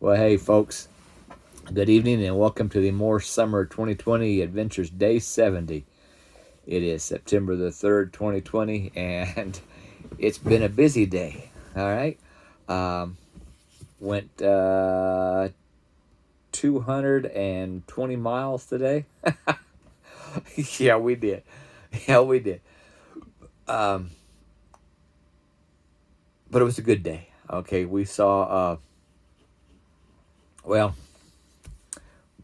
Well, hey, folks, good evening and welcome to the More Summer 2020 Adventures Day 70. It is September the 3rd, 2020, and it's been a busy day. All right. Um, went 220 miles today. Yeah, we did. Yeah, we did. Um, but it was a good day. Okay, we saw, well,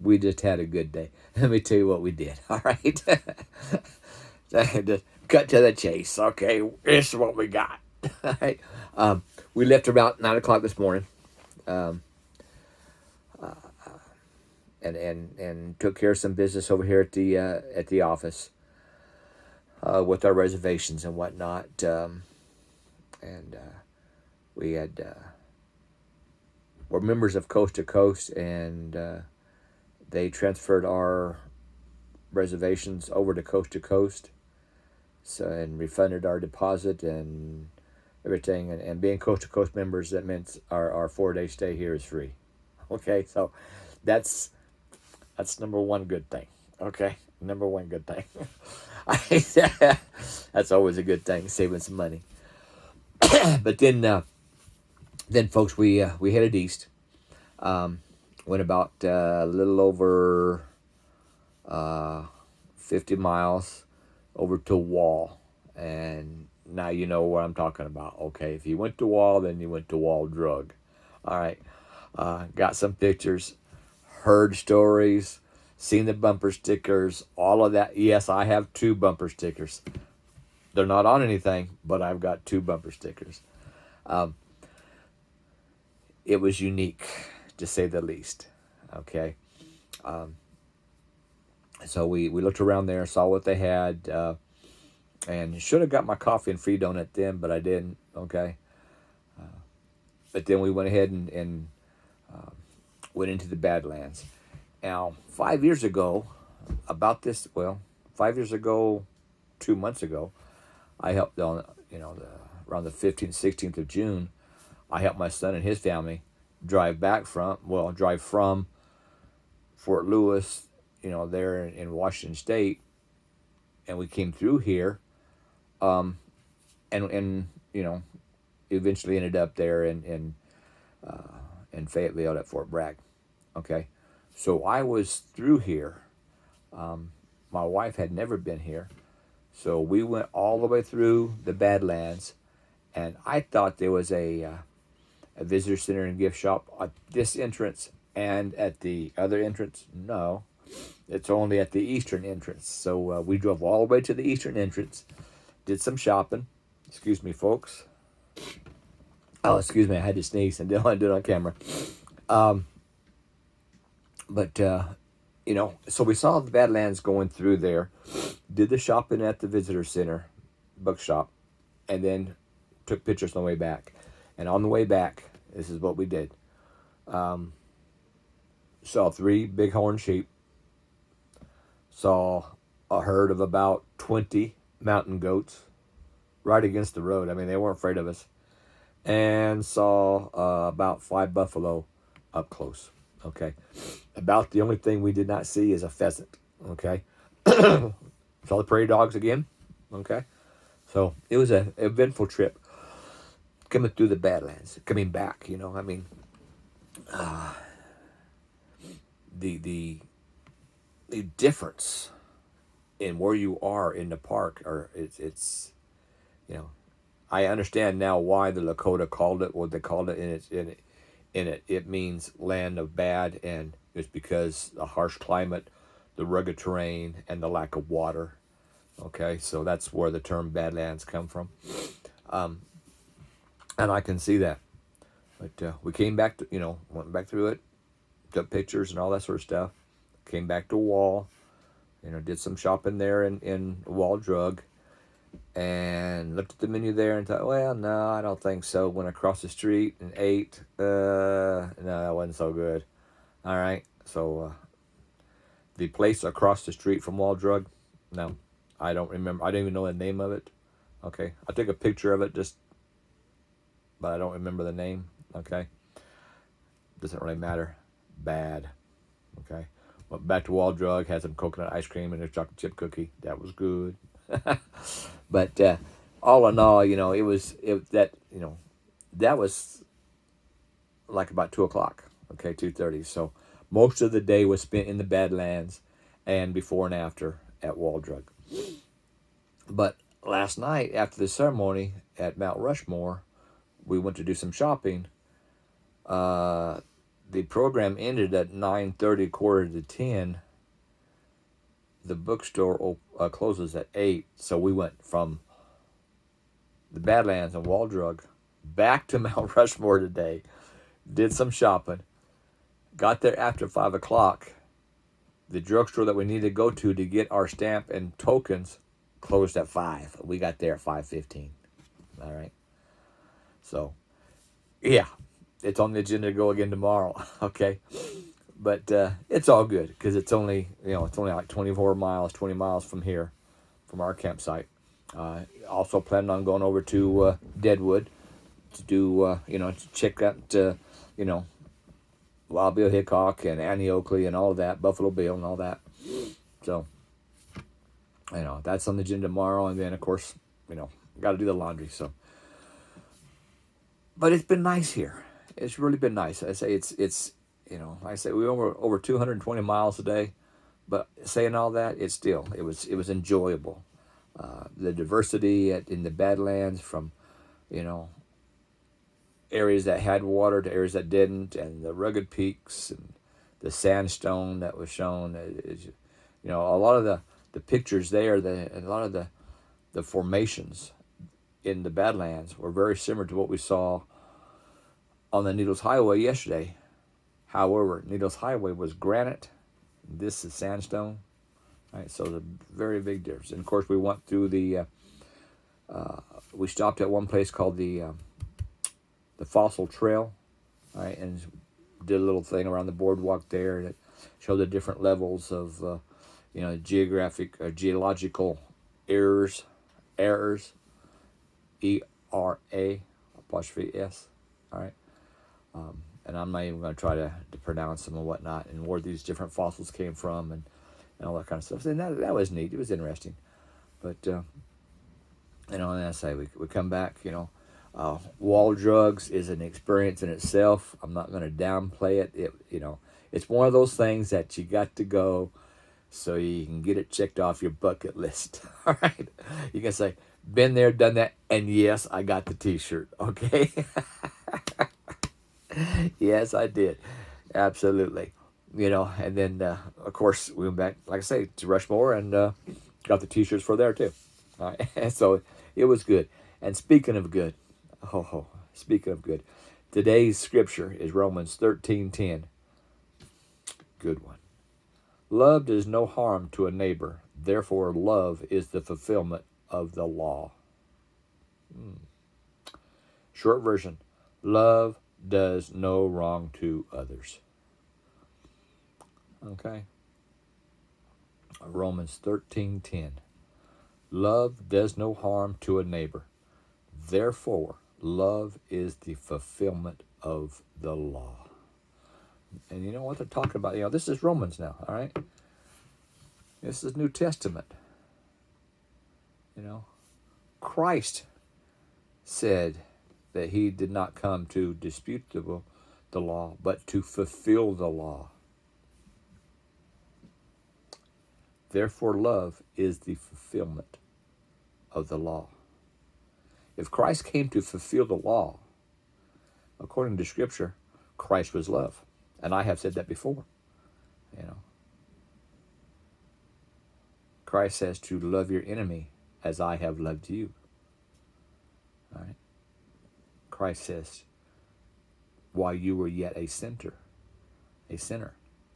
we just had a good day. Let me tell you what we did. All right. Just cut to the chase. Okay, this is what we got. All right. We left about 9 o'clock this morning, um, and took care of some business over here at the office with our reservations and whatnot. And we had were members of Coast to Coast, and they transferred our reservations over to Coast, so and refunded our deposit and everything. And being Coast to Coast members, that meant our 4 day stay here is free. Okay, so that's number one good thing. Okay, number one good thing. That's always a good thing, saving some money. But then folks, we headed east. Um, went about a little over uh, 50 miles over to Wall, and now you know what I'm talking about. Okay, if you went to Wall, then you went to Wall Drug. All right, got some pictures, heard stories, seen the bumper stickers, all of that. Yes, I have two bumper stickers. They're not on anything, but I've got two bumper stickers. Um, it was unique, to say the least. Okay. Um, so we looked around there, saw what they had, and should have got my coffee and free donut then, but I didn't. Okay. But then we went ahead and went into the Badlands. Now, 5 years ago, about this, well, 5 years ago, 2 months ago, I helped on, around the 15th, 16th of June, I helped my son and his family drive from Fort Lewis, there in Washington State, and we came through here, um, and eventually ended up there in Fayetteville at Fort Bragg. Okay, so I was through here. My wife had never been here, so we went all the way through the Badlands, and I thought there was a visitor center and gift shop at this entrance and at the other entrance. No, it's only at the eastern entrance. So we drove all the way to the eastern entrance, did some shopping. Excuse me, folks. Oh, excuse me, I had to sneeze and didn't want to do it on camera. Um, but so we saw the Badlands going through there, did the shopping at the visitor center, bookshop, and then took pictures on the way back. And on the way back, this is what we did. Um, saw three bighorn sheep, saw a herd of about 20 mountain goats right against the road. I mean, they weren't afraid of us. And saw about five buffalo up close. Okay. About the only thing we did not see is a pheasant. Okay. Saw the prairie dogs again. Okay. So it was an eventful trip coming through the Badlands, coming back. I mean, the difference in where you are in the park, or it's I understand now why the Lakota called it what they called it, it means land of bad, and it's because the harsh climate, the rugged terrain, and the lack of water. Okay, so that's where the term Badlands come from, and I can see that. But we came back to went back through it, took pictures and all that sort of stuff. Came back to Wall, did some shopping there in Wall Drug, and looked at the menu there and thought, well, no, I don't think so. Went across the street and ate. No, that wasn't so good. All right, so the place across the street from Wall Drug, no, I don't remember. I don't even know the name of it. Okay, I took a picture of it but I don't remember the name. Okay, Doesn't really matter. Bad. Okay. Went back to Wall Drug, had some coconut ice cream and a chocolate chip cookie. That was good. But all in all, that was like about 2 o'clock. Okay, 2:30. So most of the day was spent in the Badlands, and before and after at Wall Drug. But last night after the ceremony at Mount Rushmore, we went to do some shopping. The program ended at 9:30, quarter to 10. The bookstore closes at 8, so we went from the Badlands and Wall Drug back to Mount Rushmore today. Did some shopping. Got there after 5 o'clock. The drugstore that we needed to go to get our stamp and tokens closed at 5. We got there at 5:15. All right. So, yeah, it's on the agenda to go again tomorrow. Okay. But it's all good because it's only like 24 miles, 20 miles from here, from our campsite. Also planning on going over to Deadwood to do, to check out, Wild Bill Hickok and Annie Oakley and all of that, Buffalo Bill and all that. So, that's on the agenda tomorrow. And then, of course, got to do the laundry. So, but it's been nice here. It's really been nice. I say it's like I say, we were over 220 miles a day. But saying all that, it was enjoyable. The diversity in the Badlands, from, areas that had water to areas that didn't, and the rugged peaks and the sandstone that was shown. A lot of the pictures there, a lot of the formations in the Badlands were very similar to what we saw on the Needles Highway yesterday. However, Needles Highway was granite. This is sandstone. Right, so there's a very big difference. And of course, we went through we stopped at one place called the Fossil Trail, right, and did a little thing around the boardwalk there that showed the different levels of, geological errors, ERA apostrophe S, all right. And I'm not even going to try to pronounce them and whatnot, and where these different fossils came from, and all that kind of stuff. And that was neat. It was interesting. But, and I say, we come back, Wall Drugs is an experience in itself. I'm not going to downplay it. It's one of those things that you got to go so you can get it checked off your bucket list. All right. You can say, been there, done that, and yes, I got the t-shirt. Okay. Yes, I did. Absolutely. And then, of course, we went back, like I say, to Rushmore and got the t-shirts for there, too. All right. And so it was good. And speaking of good, speaking of good, today's scripture is Romans 13:10. Good one. Love does no harm to a neighbor. Therefore, love is the fulfillment of the law. Short version. Love does no wrong to others. Okay. Romans 13:10. Love does no harm to a neighbor. Therefore, love is the fulfillment of the law. And you know what they're talking about? This is Romans now, all right? This is New Testament. Christ said that he did not come to dispute the law, but to fulfill the law. Therefore, love is the fulfillment of the law. If Christ came to fulfill the law, according to Scripture, Christ was love. And I have said that before. Christ says to love your enemy as I have loved you. All right. Christ says, while you were yet a sinner,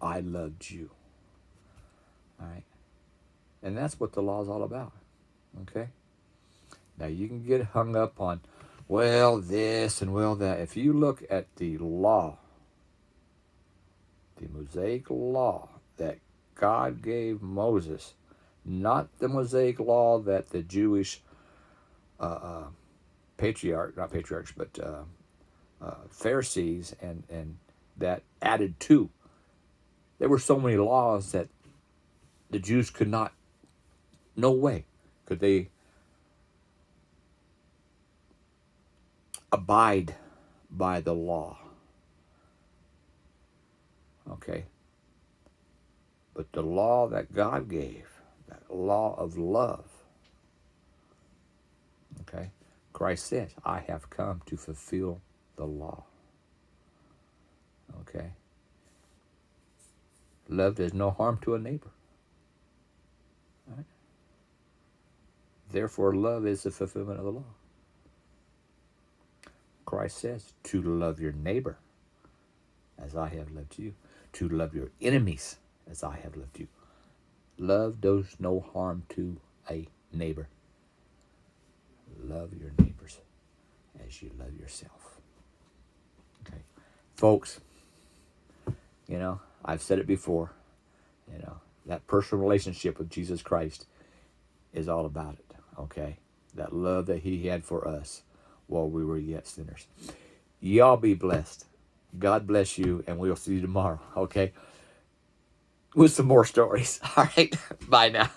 I loved you. All right. And that's what the law is all about. Okay. Now you can get hung up on, well, this and well, that. If you look at the law, the Mosaic law that God gave Moses, not the Mosaic law that the Jewish Pharisees and that added to. There were so many laws that the Jews could not, no way could they abide by the law. Okay? But the law that God gave, that law of love, okay? Christ says, I have come to fulfill the law. Okay? Love does no harm to a neighbor. Right? Therefore, love is the fulfillment of the law. Christ says to love your neighbor as I have loved you, to love your enemies as I have loved you. Love does no harm to a neighbor. Love your neighbors as you love yourself. Okay. Folks, I've said it before, that personal relationship with Jesus Christ is all about it, okay? That love that he had for us while we were yet sinners. Y'all be blessed. God bless you, and we'll see you tomorrow, okay? With some more stories. All right, bye now.